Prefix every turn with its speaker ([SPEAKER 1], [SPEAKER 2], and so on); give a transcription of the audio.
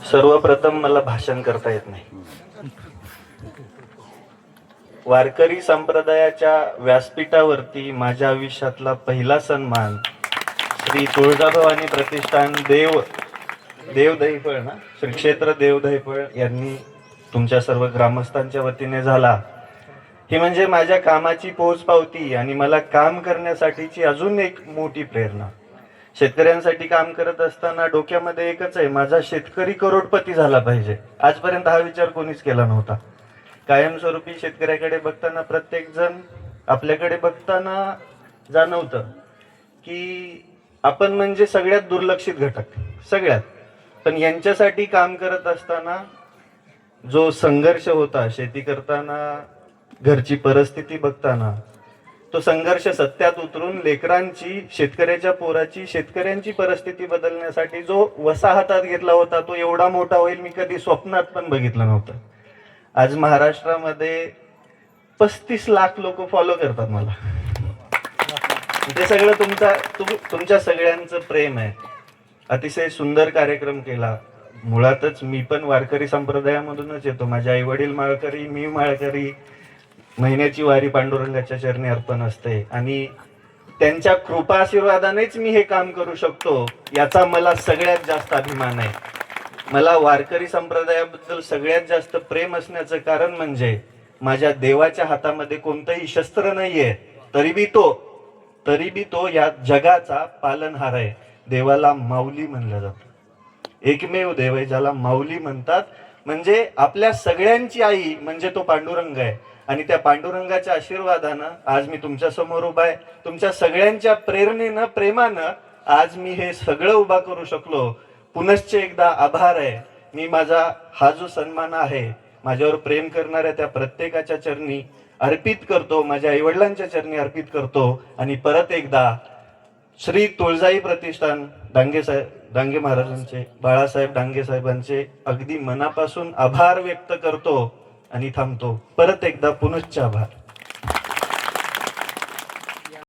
[SPEAKER 1] सर्वप्रथम मला भाषण करता येत नाही. वारकरी संप्रदायाच्या व्यासपीठावरती माझ्या आयुष्यातला पहिला सन्मान श्री तुळजाभवानी प्रतिष्ठान देवदहीफळ ना श्री क्षेत्र देवदहीफळ यांनी तुमच्या सर्व ग्रामस्थांच्या वतीने झाला. ही म्हणजे माझ्या कामाची पोचपावती आणि मला काम करण्यासाठीची अजून एक मोठी प्रेरणा. शेतकऱ्यांसाठी काम करत असताना डोक्यामध्ये एकच आहे, माझा शेतकरी करोडपती झाला पाहिजे. आजपर्यंत हा विचार कोणीच केला नव्हता. कायमस्वरूपी शेतकऱ्याकडे बघताना प्रत्येक जण आपल्याकडे बघताना जाणवतं की आपण म्हणजे सगळ्यात दुर्लक्षित घटक सगळ्यात. पण यांच्यासाठी काम करत असताना जो संघर्ष होता, शेती करताना घरची परिस्थिती बघताना तो संघर्ष सत्यात उतरून लेकरांची, शेतकऱ्याच्या पोराची, शेतकऱ्यांची परिस्थिती बदलण्यासाठी जो वसा हातात घेतला होता तो एवढा मोठा होईल मी कधी स्वप्नात पण बघितलं नव्हतं. आज महाराष्ट्रामध्ये 35 लाख लोक फॉलो करतात मला. ते सगळं तुमच्या सगळ्यांचं प्रेम आहे. अतिशय सुंदर कार्यक्रम केला. मुळातच मी पण वारकरी संप्रदायामधूनच येतो. माझे आई वडील माळकरी, मी माळकरी. महिन्याची वारी पांडुरंगाच्या चरणी अर्पण असते आणि त्यांच्या कृपा आशीर्वादानेच मी हे काम करू शकतो याचा मला सगळ्यात जास्त अभिमान आहे. मला वारकरी संप्रदायाबद्दल सगळ्यात जास्त प्रेम असण्याचं कारण म्हणजे माझ्या देवाच्या हातामध्ये कोणतंही शस्त्र नाहीये, तरी बी तो या जगाचा पालनहार आहे. देवाला माऊली म्हणलं जातं. एकमेव देव आहे ज्याला माऊली म्हणतात. म्हणजे आपल्या सगळ्यांची आई म्हणजे तो पांडुरंग आहे. आणि त्या पांडुरंगाच्या आशीर्वादानं आज मी तुमच्या समोर उभा आहे. तुमच्या सगळ्यांच्या प्रेरणेनं, प्रेमानं आज मी हे सगळं उभा करू शकलो. पुनश्च एकदा आभार आहे. मी माझा हा जो सन्मान आहे माझ्यावर प्रेम करणाऱ्या त्या प्रत्येकाच्या चरणी अर्पित करतो, माझ्या आईवडिलांच्या चरणी अर्पित करतो. आणि परत एकदा श्री तुळजाई प्रतिष्ठान डांगे महाराजांचे, बाळासाहेब डांगे साहेबांचे अगदी मनापासून आभार व्यक्त करतो आणि थांबतो. परत एकदा पुनश्च आभार.